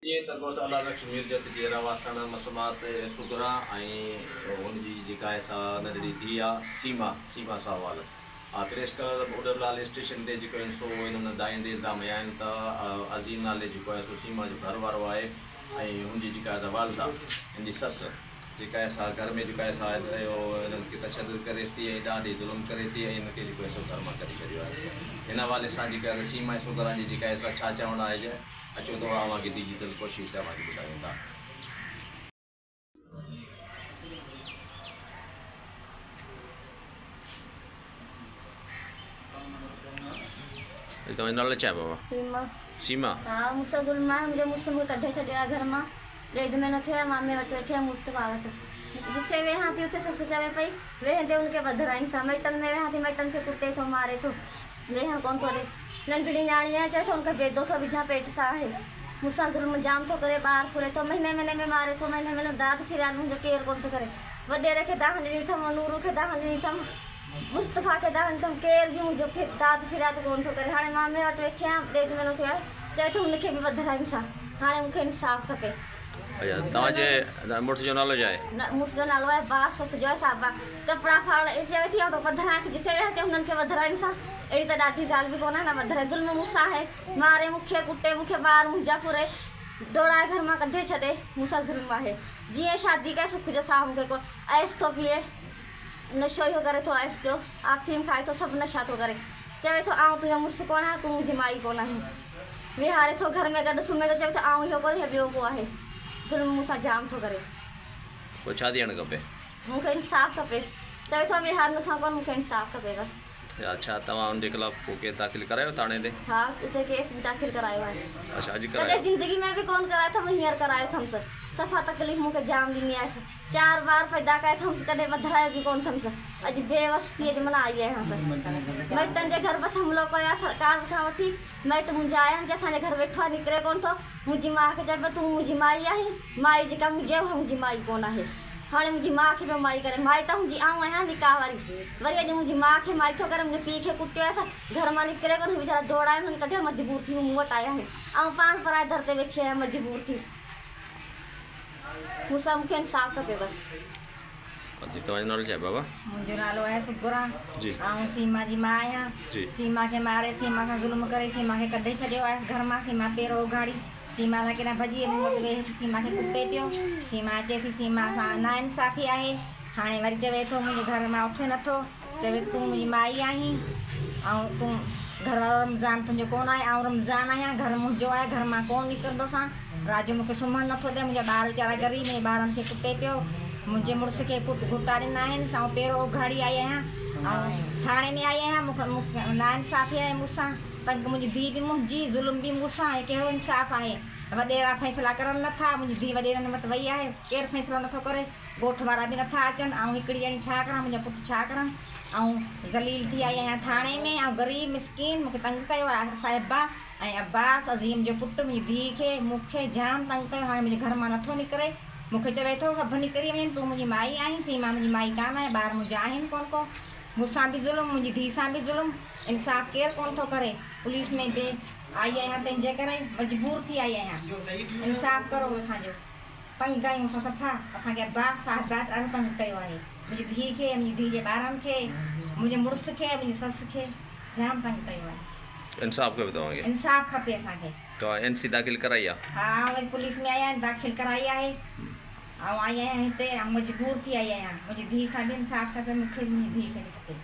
ये तगोत अला लक्ष्मी जत जी रवासण मसमात सुगरा उनकी जेका सा नंढड़ी धी आहे सीमा सीमा साहवाल प्रेस कलर उडरलाल स्टेशन ते जो सो इन्होंने दाइंदे इल्ज़ाम आया आहिनि त अज़ीम नाले जो सो सीमा जो घर वारो आहे ऐं हुनजी जेका वालदा हिनजी ससु जेका सा घर में जेका सा इन्हनि खे तशदुद करे थी ऐं ॾाढी ज़ुल्म करे थी ऐं हिनखे जेको सो घर मां करे छॾियो आहे। हिन हवाले सां जेका सीमा सुगरा जी जेका सा छा चवणु आहे अचो तो आवाज़ डिजिटल कोशिश तव्हांखे ॿुधायूं था। तव्हांजो नालो छा आहे बाबा? सीमा। सीमा? हाँ, मुझसे जुल्म है। मुझे मुझसे मुझे कढ़े से दिया घर में 1.5 महीना थे मामे वट बैठे मुझसे पावट जिथे वे हाथी उते सस चवे पई वे दे उनके बधराइन सा मैटन में वे हाथी मैटन के कुटे तो मारे तो वे हन कौन तो रे नंढड़ी न्याणी है चाहे तो उनका बेदो तो विझा पेट सा है मुसा जुल्म जाम तो करे बाहर पूरे तो महीने महीने में मारे तो महीने महीने दाद फिर मुझे केयर कौन तो करे वडेरे के दाहन नहीं थम नूरू के दाहन नहीं थम मुस्तफा के दाहन थम केयर भी मुझे फिर दाद फिर तो कौन तो करे हाने मामे वट बैठे 1.5 महीनो थे चाहे तो उनके भी बधराइन सा हाने उनके इंसाफ खपे। अच्छा तव्हांजे मुड़ुस जो नालो छा आहे? मुड़ुस जो नालो आहे बास सस जो आहे साबा कपिड़ा फाड़ इते थी तो बधराए जिथे वे अचे हुननि खे बधराइन सा अहिड़ी त ॾाढी ज़ाल बि कोन आहे न बधराए ज़ुल्म मूंसां आहे मारे मूंखे कुटे मूंखे ॿार मुंहिंजा पूरे दौड़ाए घर मां कढे छॾे मूंसां ज़ुल्म आहे। जीअं शादी कए सुख जो साह मूंखे कोन आइस थो पीए नशो इहो करे थो आइस जो अफ़ीम खाए थो सभु नशा थो करे चवे थो आउं तुंहिंजो मुड़ुसु कोन आहियां तूं मुंहिंजी माई कोन आहीं विहारे थो घर में गॾु सुम्हे थो चवे थो आउं इहो करे ॿियो को आहे ज़ुल्म मूंसां जाम थो करे। पोइ छा थियणु खपे? मूंखे इंसाफ़ खपे चवे थो विहारण सां कोन मूंखे इंसाफ़ खपे बसि। अच्छा तव्हां हुनजे ख़िलाफ़ को केस दाख़िल करायो थाणे ते? हाँ उते केस भी दाख़िल करायो आहे। अच्छा अॼु कॾहिं करायो? ज़िंदगी में भी कोन करायो अथमि हींअर करायो अथमि सफ़ा तकलीफ़ मूंखे जाम ॾिनी आहे 4 बार पैदा कया अथमि कॾहिं वधायो भी कोन अथमि अॼु बेवस थी अॼु माना आई आहियां माइटनि जे घर बसि हमिलो कयो आहे सरकार खां वठी माइट मुंहिंजा आया आहिनि असांजे घर वेठो आहे निकिरे कोन थो मुंहिंजी माउ खे चइबो तूं मुंहिंजी माई आहीं माई जेका मुंहिंजे मुंहिंजी माई कोन आहे हाणे मुंहिंजी माउ खे पियो माई करे माई त मुंहिंजी आऊं आहियां निकाह वारी वरी अॼु मुंहिंजी माउ खे माई थो करे मुंहिंजे पीउ खे कुटियो आहे घर मां निकिरे कोन वीचारा दौड़ाए हुनखे कढियो मजबूर थी मूं वटि आया आहिनि ऐं पाण पराए दर ते वेठी आहियां मजबूर थी मूंसां मूंखे इंसाफ़ खपे बसि। तव्हांजो नालो छा आहे बाबा? मुंहिंजो नालो आहे सुगरा जी। ऐं सीमा जी माउ आहियां। सीमा खे मारे सीमा खां ज़ुल्म करे सीमा खे कढे छॾियो आहे घर मां सीमा पहिरों उघाड़ी सीमा लाइ केॾा भॼी मूं वटि वेही सीमा खे कुटे पियो सीमा अचे थी सीमा सां नाइंसाफ़ी आहे हाणे वरी चवे थो मुंहिंजे घर मां उथे नथो चवे तूं मुंहिंजी माई आहीं ऐं तूं घर वारो रमज़ान तुंहिंजो कोन आहे ऐं रमज़ान आहियां घर मुंहिंजो आहे घर मां कोन निकिरंदो सां राति जो मूंखे सुम्हणु नथो ॾिए मुंहिंजा ॿार वीचारा ग़रीब में ॿारनि खे कुटे पियो मुंहिंजे मुड़ुस खे घुटा ॾिना आहिनि ऐं पहिरों उघाड़ी आई आहियां ऐं थाणे में आई आहियां मूंखे नाइंसाफ़ी आहे मूंसां तंग मुंहिंजी धीउ बि मुंहिंजी ज़ुल्म बि मूंसां आहे कहिड़ो इंसाफ़ आहे वॾेरा फ़ैसिला करनि नथा मुंहिंजी धीउ वॾेरनि वटि वई आहे केरु फ़ैसिलो नथो करे ॻोठ वारा बि नथा अचनि ऐं हिकिड़ी ॼणी छा करा मुंहिंजा पुटु छा करनि ऐं ज़लील थी आई आहियां थाणे में ऐं ग़रीब मिसकिन मूंखे तंग कयो आहे साहिबा ऐं अब्बास अज़ीम जो पुटु मुंहिंजी धीउ खे मूंखे जाम तंग कयो हाणे मुंहिंजे घर मां नथो निकिरे मूंखे चवे थो सभु निकिरी वञनि तूं मुंहिंजी माई आहीं सीमा मुंहिंजी माई कान आहे ॿार मुंहिंजा आहिनि कोन को मूंसां बि ज़ुल्म मुंहिंजी धीउ सां बि ज़ुल्म इंसाफ़ केरु कोन थो करे पुलिस में बि आई आहियां तंहिंजे करे मजबूर थी आई आहियां इंसाफ़ करो असांजो तंग आहियूं असां सफ़ा असांखे अब्बास साहिबा ॾाढो तंग कयो आहे मुंहिंजी धीउ खे मुंहिंजी धीउ जे ॿारनि खे मुंहिंजे मुड़ुस खे मुंहिंजी सस खे जाम तंग कयो आहे। इंसाफ़ खपे तव्हांखे? इंसाफ़ खपे असांखे। तव्हां NC दाख़िल कराई आहे? हा वरी पुलिस में आया दाख़िल कराई आहे ऐं आई आहियां हिते ऐं मजबूर थी आई आहियां मुंहिंजी धीउ खां बि इंसाफ़ खपे मूंखे मुंहिंजी धीउ खे बि खपे।